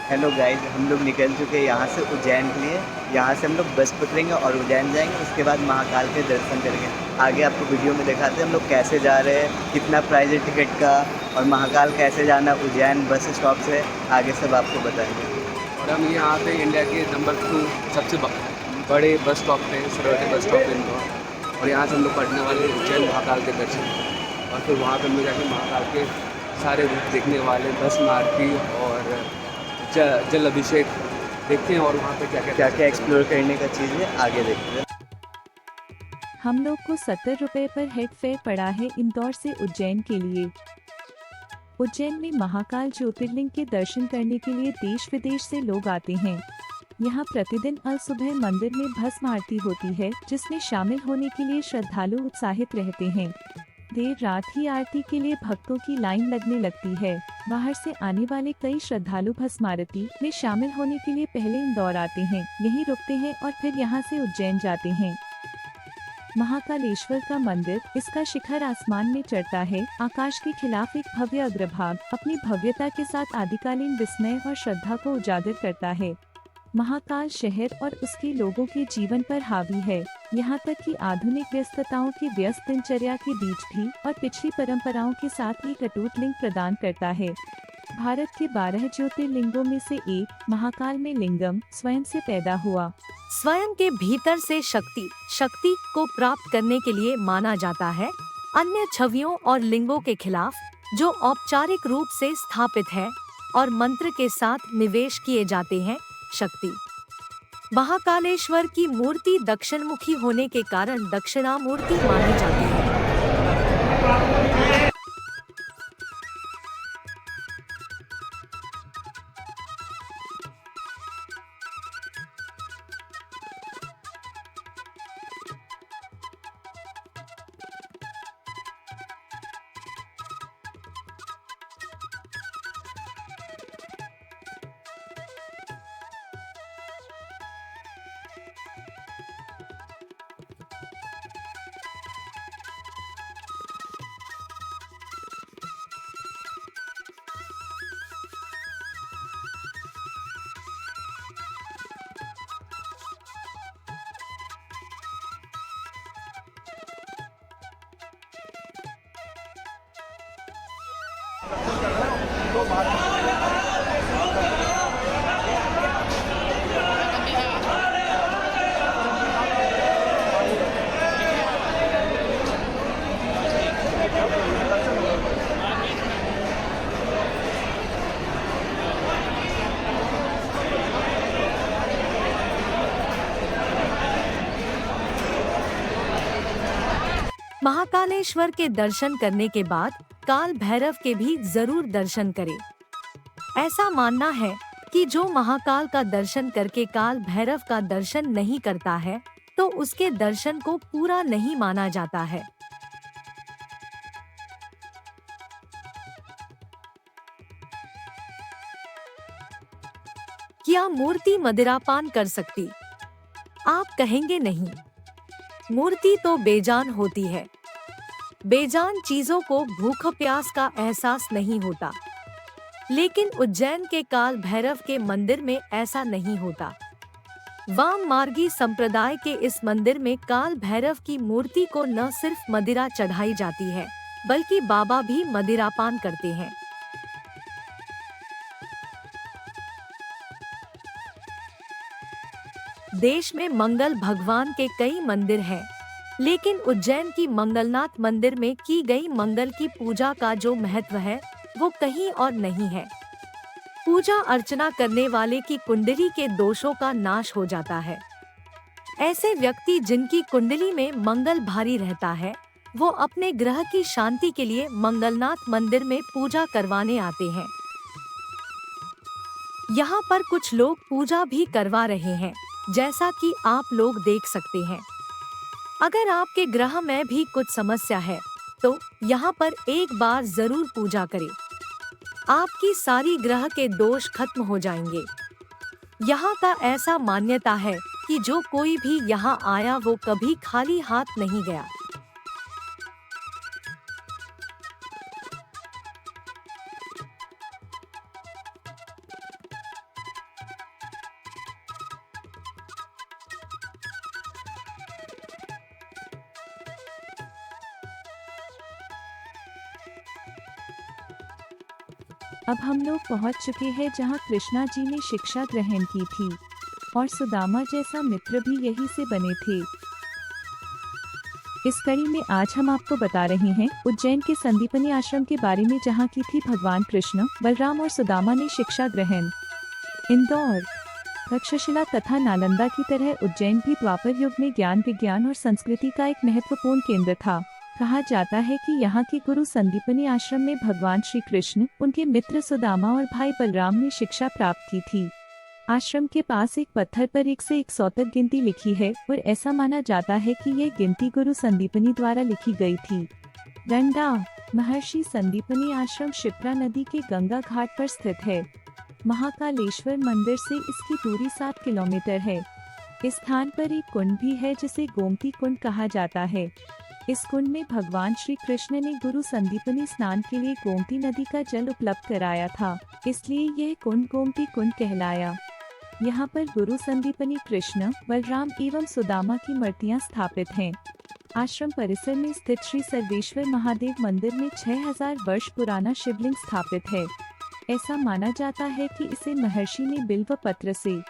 Hello guys, हम लोग निकल चुके हैं यहाँ से उज्जैन के लिए। यहाँ से हम लोग बस पकड़ेंगे और उज्जैन जाएंगे, उसके बाद महाकाल के दर्शन करेंगे। आगे आपको वीडियो में दिखाते हैं हम लोग कैसे जा रहे हैं, कितना प्राइस है टिकट का, और महाकाल कैसे जाना उज्जैन बस स्टॉप से, आगे सब आपको बताएंगे। और हम यहाँ पे इंडिया के नंबर 2 सबसे बड़े बस स्टॉप पे सरवती बस स्टॉप पे इंदौर, और यहाँ से हम लोग पढ़ने वाले उज्जैन महाकाल के दर्शन, और फिर वहाँ पे हम लोग जाके महाकाल के सारे रूप देखने वाले, भस्म आरती और जल अभिषेक देखते हैं, और वहाँ पे क्या क्या क्या क्या एक्सप्लोर करने का चीज़ है आगे देखते हैं। हम लोग को 70 रुपए पर हेड फेयर पड़ा है इंदौर से उज्जैन के लिए। उज्जैन में महाकाल ज्योतिर्लिंग के दर्शन करने के लिए देश विदेश से लोग आते हैं। यहाँ प्रतिदिन सुबह मंदिर में भस्म आरती होती है, जिसमें शामिल होने के लिए श्रद्धालु उत्साहित रहते हैं। देर रात ही आरती के लिए भक्तों की लाइन लगने लगती है। बाहर से आने वाले कई श्रद्धालु भस्म आरती में शामिल होने के लिए पहले इंदौर आते हैं, यहीं रुकते हैं और फिर यहाँ से उज्जैन जाते हैं। महाकालेश्वर का मंदिर, इसका शिखर आसमान में चढ़ता है। आकाश के खिलाफ एक भव्य अग्रभाग अपनी भव्यता के साथ आदिकालीन विस्मय और श्रद्धा को उजागर करता है। महाकाल शहर और उसके लोगों के जीवन पर हावी है, यहाँ तक कि आधुनिक व्यस्तताओं की व्यस्त दिनचर्या के बीच भी और पिछली परंपराओं के साथ एक अटूट लिंक प्रदान करता है। भारत के 12 ज्योतिर्लिंगों में से एक महाकाल में लिंगम स्वयं से पैदा हुआ। स्वयं के भीतर से शक्ति को प्राप्त करने के लिए माना जाता है। अन्य छवियों और लिंगों के खिलाफ, जो औपचारिक रूप से स्थापित है और मंत्र के साथ निवेश किए जाते हैं, शक्ति। महाकालेश्वर की मूर्ति दक्षिणमुखी होने के कारण दक्षिणामूर्ति मानी जाती है। महाकालेश्वर के दर्शन करने के बाद काल भैरव के भी जरूर दर्शन करें। ऐसा मानना है कि जो महाकाल का दर्शन करके काल भैरव का दर्शन नहीं करता है, तो उसके दर्शन को पूरा नहीं माना जाता है। क्या मूर्ति मदिरापान कर सकती? आप कहेंगे नहीं, मूर्ति तो बेजान होती है। बेजान चीजों को भूख प्यास का एहसास नहीं होता, लेकिन उज्जैन के काल भैरव के मंदिर में ऐसा नहीं होता। वाम मार्गी संप्रदाय के इस मंदिर में काल भैरव की मूर्ति को न सिर्फ मदिरा चढ़ाई जाती है, बल्कि बाबा भी मदिरापान करते हैं। देश में मंगल भगवान के कई मंदिर हैं, लेकिन उज्जैन की मंगलनाथ मंदिर में की गई मंगल की पूजा का जो महत्व है, वो कहीं और नहीं है। पूजा अर्चना करने वाले की कुंडली के दोषों का नाश हो जाता है। ऐसे व्यक्ति जिनकी कुंडली में मंगल भारी रहता है, वो अपने ग्रह की शांति के लिए मंगलनाथ मंदिर में पूजा करवाने आते हैं। यहाँ पर कुछ लोग पूजा भी करवा रहे हैं, जैसा कि आप लोग देख सकते हैं। अगर आपके ग्रह में भी कुछ समस्या है, तो यहाँ पर एक बार जरूर पूजा करें। आपकी सारी ग्रह के दोष खत्म हो जाएंगे। यहाँ का ऐसा मान्यता है कि जो कोई भी यहाँ आया वो कभी खाली हाथ नहीं गया। अब हम लोग पहुंच चुके हैं जहां कृष्णा जी ने शिक्षा ग्रहण की थी और सुदामा जैसा मित्र भी यहीं से बने थे। इस कड़ी में आज हम आपको बता रहे हैं उज्जैन के संदीपनी आश्रम के बारे में, जहां की थी भगवान कृष्ण, बलराम और सुदामा ने शिक्षा ग्रहण। इंदौर तक्षशिला तथा नालंदा की तरह उज्जैन भी द्वापर युग में ज्ञान, विज्ञान और संस्कृति का एक महत्वपूर्ण केंद्र था। कहा जाता है कि यहाँ के गुरु संदीपनी आश्रम में भगवान श्री कृष्ण, उनके मित्र सुदामा और भाई बलराम ने शिक्षा प्राप्त की थी। आश्रम के पास एक पत्थर पर 1 से 100 तक गिनती लिखी है और ऐसा माना जाता है कि यह गिनती गुरु संदीपनी द्वारा लिखी गई थी। डंडा महर्षि संदीपनी आश्रम शिप्रा नदी के गंगा घाट पर स्थित है। महाकालेश्वर मंदिर से इसकी दूरी 7 किलोमीटर है। इस स्थान पर एक कुंड भी है जिसे गोमती कुंड कहा जाता है। इस कुंड में भगवान श्री कृष्ण ने गुरु संदीपनी स्नान के लिए गोमती नदी का जल उपलब्ध कराया था, इसलिए यह कुंड गोमती कुंड कहलाया। यहाँ पर गुरु संदीपनी कृष्ण, बलराम एवं सुदामा की मूर्तियाँ स्थापित हैं। आश्रम परिसर में स्थित श्री सर्वेश्वर महादेव मंदिर में 6000 वर्ष पुराना शिवलिंग स्थापित है। ऐसा माना जाता है कि इसे महर्षि ने बिल्व पत्र से